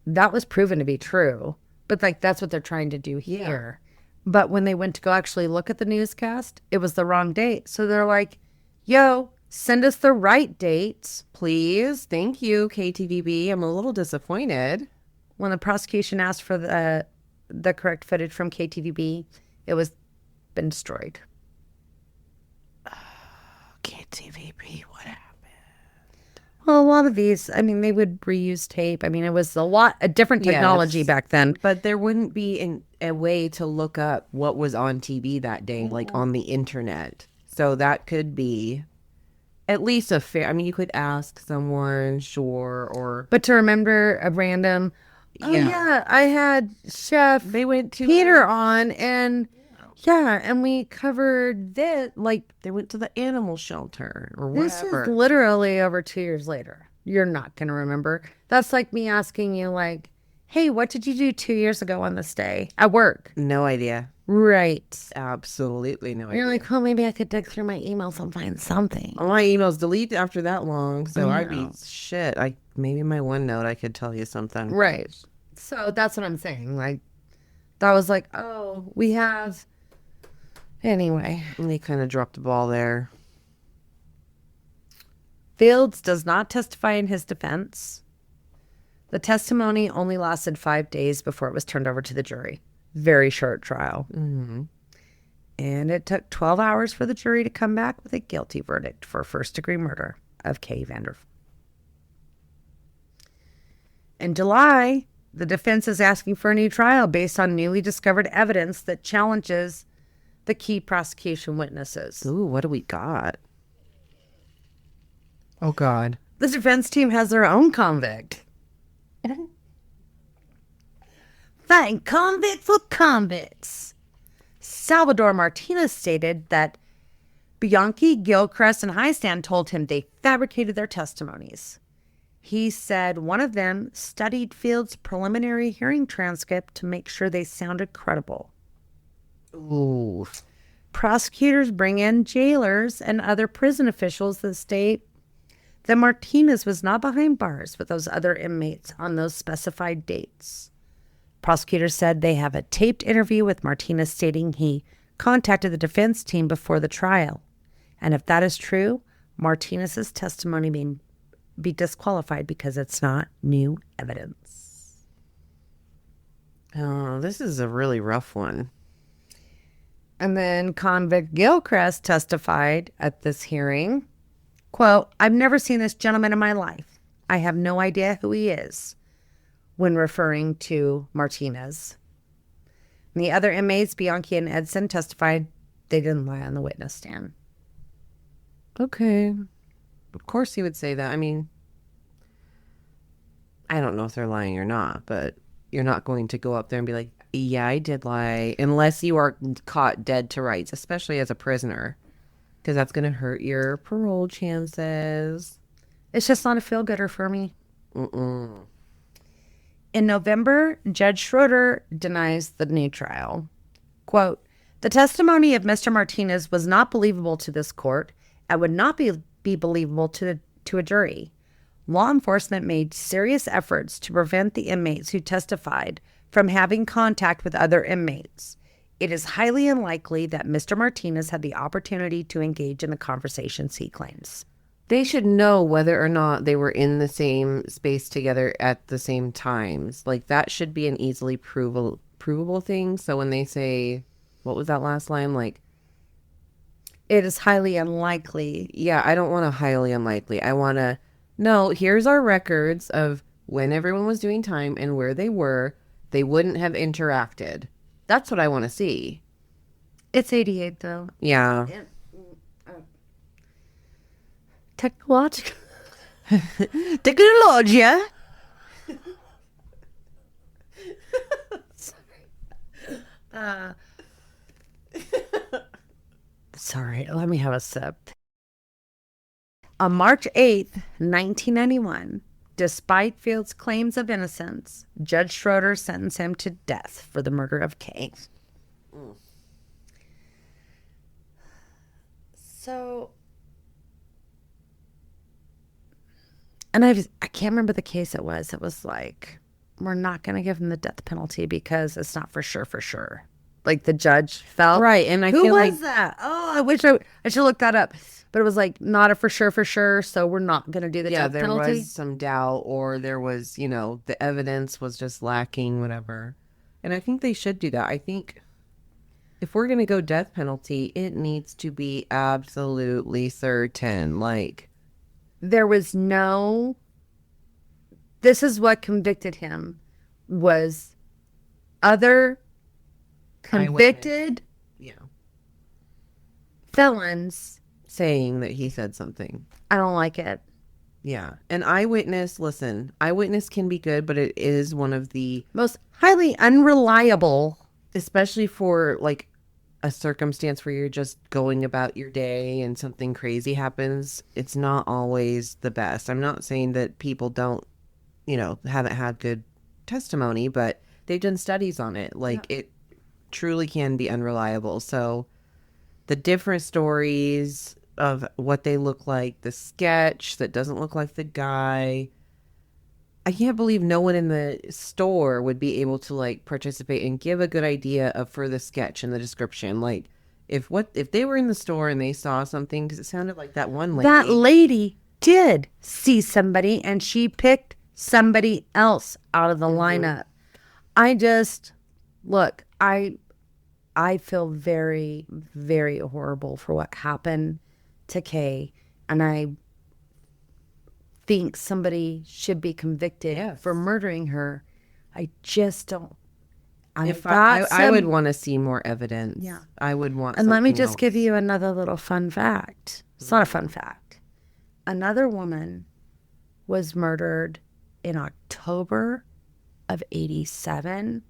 that was proven to be true. But, that's what they're trying to do here. Yeah. But when they went to go actually look at the newscast, it was the wrong date. So they're like, yo, send us the right dates. Please. Thank you, KTVB. I'm a little disappointed. When the prosecution asked for the correct footage from KTVB, it was been destroyed. KTVB, what happened? Well, a lot of these, they would reuse tape. It was a different technology back then. But there wouldn't be a way to look up what was on TV that day, like on the internet. So that could be at least a fair, you could ask someone, sure, or. But to remember a random, I had Chef They went to Peter on, and and we covered this, they went to the animal shelter or whatever. This is literally over 2 years later. You're not going to remember. That's like me asking you, hey, what did you do 2 years ago on this day at work? No idea. Right. Absolutely no idea. You're like, well, maybe I could dig through my emails and find something. All my emails delete after that long, so I'd be shit. Maybe my OneNote I could tell you something. Right. So that's what I'm saying. That was like, oh, we have. Anyway. And they kind of dropped the ball there. Fields does not testify in his defense. The testimony only lasted 5 days before it was turned over to the jury. Very short trial. Mm-hmm. And it took 12 hours for the jury to come back with a guilty verdict for first-degree murder of Kay Vanderford. In July, the defense is asking for a new trial based on newly discovered evidence that challenges the key prosecution witnesses. Ooh, what do we got? Oh, God. The defense team has their own convict. Fighting convict for convicts. Salvador Martinez stated that Bianchi, Gilchrist, and Highstand told him they fabricated their testimonies. He said one of them studied Fields' preliminary hearing transcript to make sure they sounded credible. Ooh. Prosecutors bring in jailers and other prison officials that state that Martinez was not behind bars with those other inmates on those specified dates. Prosecutors said they have a taped interview with Martinez stating he contacted the defense team before the trial. And if that is true, Martinez's testimony may be disqualified because it's not new evidence. Oh, this is a really rough one. And then convict Gilchrist testified at this hearing, quote, "I've never seen this gentleman in my life. I have no idea who he is," when referring to Martinez. And the other inmates, Bianchi and Edson, testified they didn't lie on the witness stand. Okay. Of course he would say that. I mean, I don't know if they're lying or not, but you're not going to go up there and be like, yeah, I did lie, unless you are caught dead to rights, especially as a prisoner, because that's going to hurt your parole chances. It's just not a feel-gooder for me. Mm-mm. In November, Judge Schroeder denies the new trial. Quote, "The testimony of Mr. Martinez was not believable to this court and would not be believable to a jury. Law enforcement made serious efforts to prevent the inmates who testified from having contact with other inmates. It is highly unlikely that Mr. Martinez had the opportunity to engage in the conversations he claims." They should know whether or not they were in the same space together at the same times. Like, that should be an easily provable thing. So when they say, what was that last line? Like, it is highly unlikely. Yeah, I don't want a highly unlikely. I want to know, here's our records of when everyone was doing time and where they were. They wouldn't have interacted. That's what I want to see. It's 88, though. Yeah. Technological. Technologia. Sorry, let me have a sip. On March 8th, 1991, despite Fields' claims of innocence, Judge Schroeder sentenced him to death for the murder of Kay. So, and I can't remember the case it was. It was like, we're not going to give him the death penalty because it's not for sure. Like the judge felt. Right, and I Who feel was like that? Oh, I wish I should look that up. But it was like, not a for sure, so we're not going to do the death penalty. Yeah, there was some doubt, or there was, the evidence was just lacking, whatever. And I think they should do that. I think if we're going to go death penalty, it needs to be absolutely certain. Like, there was no, this is what convicted him, was other convicted felons saying that he said something. I don't like it. Yeah. An eyewitness, listen, eyewitness can be good, but it is one of the most highly unreliable, especially for like a circumstance where you're just going about your day and something crazy happens. It's not always the best. I'm not saying that people don't, haven't had good testimony, but they've done studies on it. Like, it truly can be unreliable. So the different stories of what they look like, the sketch that doesn't look like the guy. I can't believe no one in the store would be able to like participate and give a good idea of for the sketch and the description. Like, if they were in the store and they saw something, because it sounded like that one lady. That lady did see somebody and she picked somebody else out of the lineup. I just, look, I feel very, very horrible for what happened to Kay. And I think somebody should be convicted for murdering her. I just don't. I would want to see more evidence. Yeah. I would want. And let me something just else. give you another little fun fact. It's not a fun fact. Another woman was murdered in October of 87.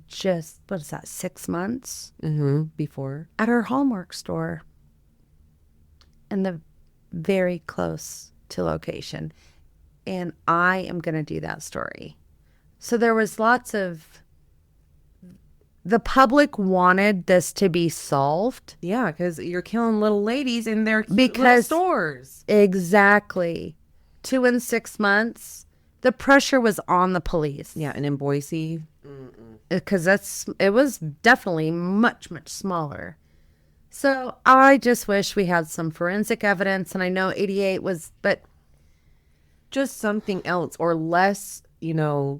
Just, what is that, 6 months? Before. At her Hallmark store. And the very close to location. And I am going to do that story. So there was lots of, the public wanted this to be solved. Yeah, because you're killing little ladies in their cute little Because- stores. Exactly. 2 and 6 months. The pressure was on the police. Yeah, and in Boise. Because it was definitely much, much smaller. So I just wish we had some forensic evidence. And I know 88 was, but Just something else or less,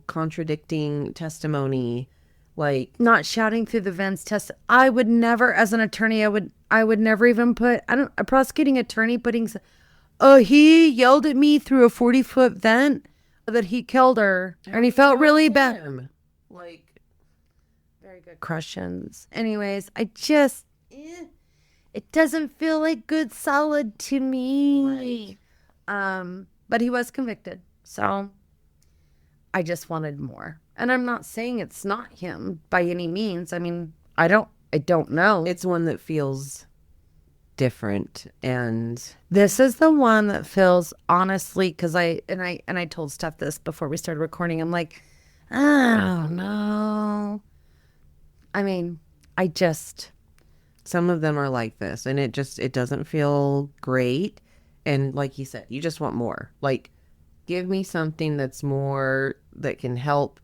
contradicting testimony. Like, not shouting through the vents test. I would never, as an attorney, I would never even put, a prosecuting attorney putting, he yelled at me through a 40-foot vent that he killed her. And he felt really bad. Like, Very good questions. Anyways, I just, it doesn't feel like good solid to me. But he was convicted. So I just wanted more. And I'm not saying it's not him by any means. I mean, I don't know. it's one that feels different. And This is the one that feels, honestly, because I told Steph this before we started recording. I'm like, I don't know. I mean, some of them are like this. And it doesn't feel great. And like you said, you just want more. Like, give me something that's more, that can help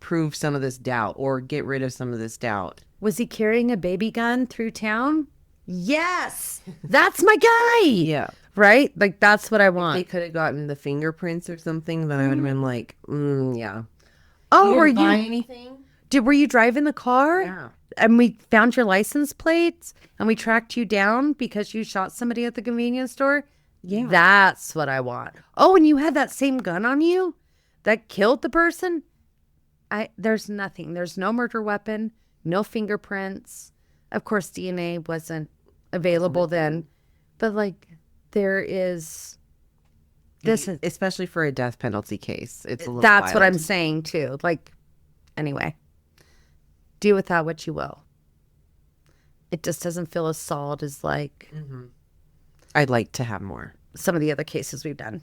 prove some of this doubt or get rid of some of this doubt. Was he carrying a baby gun through town? Yes, that's my guy. Yeah. Right? Like, that's what I They want. could have gotten the fingerprints or something, then I would have been like, yeah. Oh, You were didn't buy you? anything? Were you driving the car? Yeah. And we found your license plates and we tracked you down because you shot somebody at the convenience store? Yeah. That's what I want. Oh, and you had that same gun on you that killed the person? There's nothing. There's no murder weapon, no fingerprints. Of course, DNA wasn't available then. But, like, there is... This is... Especially for a death penalty case. It's a little That's what I'm wild. saying, too. Like, anyway. Do with that what you will. It just doesn't feel as solid as, like, I'd like to have more. some of the other cases we've done.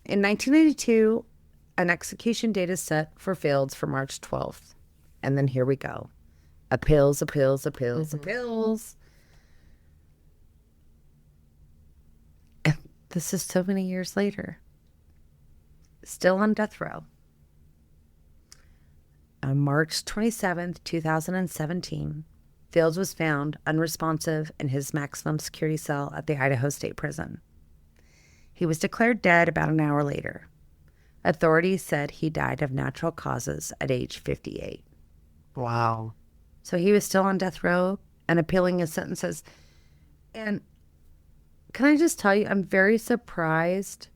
In 1992, an execution date is set for Fields for March 12th. And then here we go. Appeals. And this is so many years later. Still on death row. On March 27th, 2017, Fields was found unresponsive in his maximum security cell at the Idaho State Prison. He was declared dead about an hour later. Authorities said he died of natural causes at age 58. Wow. So he was still on death row and appealing his sentences. And can I just tell you, I'm very surprised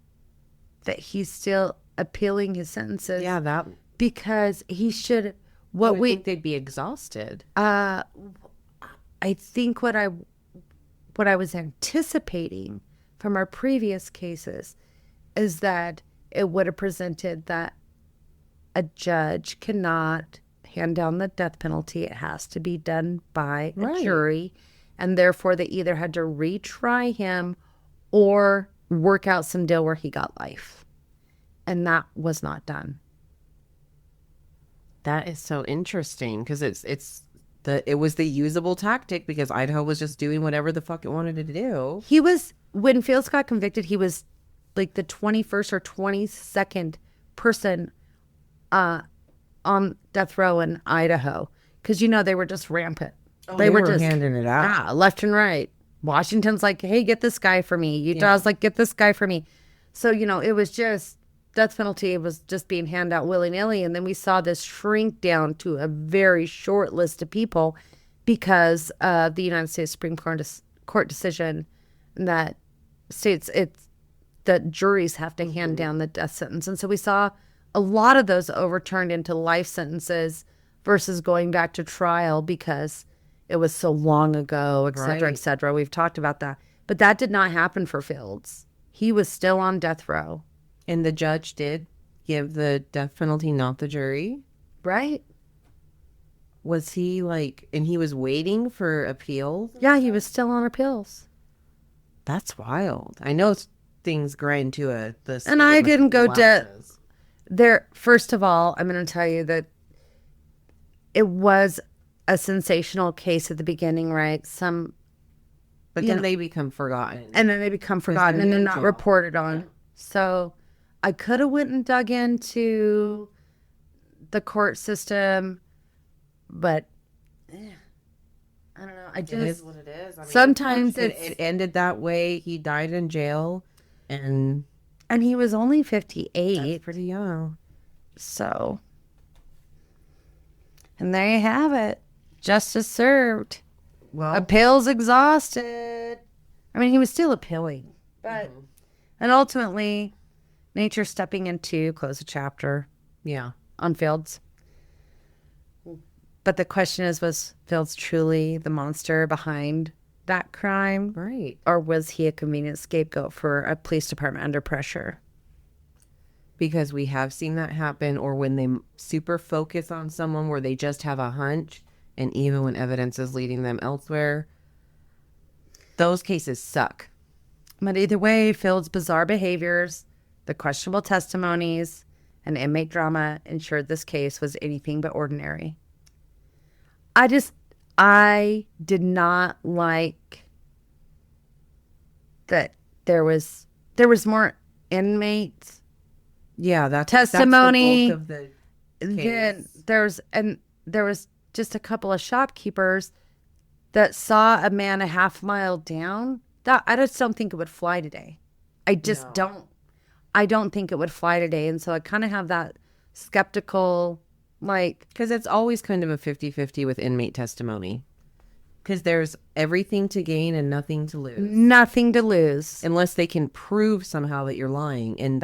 that he's still appealing his sentences. Yeah, that... Because he should... I would think they'd be exhausted. I think what I was anticipating from our previous cases is that it would have presented that a judge cannot hand down the death penalty. It has to be done by a jury. And therefore, they either had to retry him or work out some deal where he got life. And that was not done. That is so interesting because it was the usable tactic because Idaho was just doing whatever the fuck it wanted to do. He was, when Fields got convicted, he was like the 21st or 22nd person on death row in Idaho. Because, they were just rampant. They were just handing it out. left and right. Washington's like, hey, get this guy for me. Utah's like, get this guy for me. So, it was just, death penalty was just being handed out willy-nilly. And then we saw this shrink down to a very short list of people because of the United States Supreme Court decision that states that juries have to hand down the death sentence. And so we saw a lot of those overturned into life sentences versus going back to trial because it was so long ago, et cetera, et cetera. We've talked about that. But that did not happen for Fields. He was still on death row. And the judge did give the death penalty, not the jury? Right? Was he and he was waiting for appeals? Yeah, he was still on appeals. That's wild. I know things grind to this. And I didn't go there. First of all, I'm going to tell you that it was a sensational case at the beginning, right? But then they become forgotten. And then they become forgotten and they're not reported on. So I could have went and dug into the court system, but I don't know. It is what it is. I mean, sometimes it ended that way. He died in jail, and he was only 58. That's pretty young. So, and there you have it. Justice served. Well, appeals exhausted. I mean, he was still appealing, but and ultimately, nature stepping in to close a chapter. Yeah, on Fields. But the question is, was Fields truly the monster behind that crime? Right. Or was he a convenient scapegoat for a police department under pressure? Because we have seen that happen, or when they super focus on someone where they just have a hunch, and even when evidence is leading them elsewhere, those cases suck. But either way, Fields' bizarre behaviors, the questionable testimonies, and inmate drama ensured this case was anything but ordinary. I did not like that there was more inmates. Yeah, that's testimony. That's the bulk of the case. There was just a couple of shopkeepers that saw a man a half mile down. That I just don't think it would fly today. I don't think it would fly today. And so I kind of have that skeptical, because it's always kind of a 50-50 with inmate testimony. Because there's everything to gain and nothing to lose. Nothing to lose. Unless they can prove somehow that you're lying. And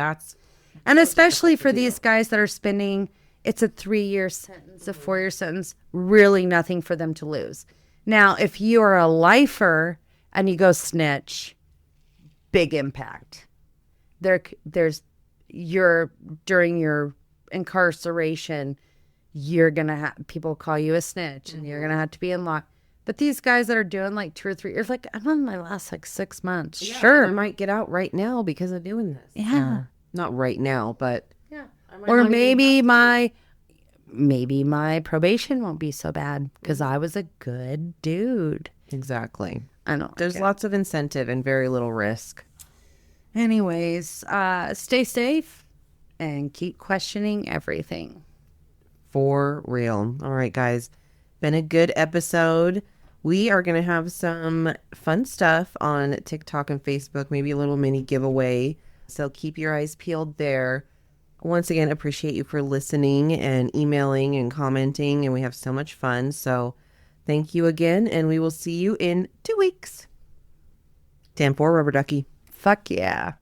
especially for these guys that are spending, it's a 3-year sentence, a 4-year sentence, really nothing for them to lose. Now, if you are a lifer and you go snitch, big impact. During your incarceration, you're going to have people call you a snitch and you're going to have to be in lock. But these guys that are doing 2 or 3 years, I'm on my last 6 months. Yeah, sure. I might get out right now because of doing this. Yeah. Not right now, but yeah. Or maybe my probation won't be so bad because I was a good dude. Exactly. I know. There's lots of incentive and very little risk. Anyways, stay safe and keep questioning everything. For real. All right, guys. Been a good episode. We are going to have some fun stuff on TikTok and Facebook, maybe a little mini giveaway. So keep your eyes peeled there. Once again, appreciate you for listening and emailing and commenting, and we have so much fun. So thank you again, and we will see you in 2 weeks. 10-4, Rubber Ducky. Fuck yeah.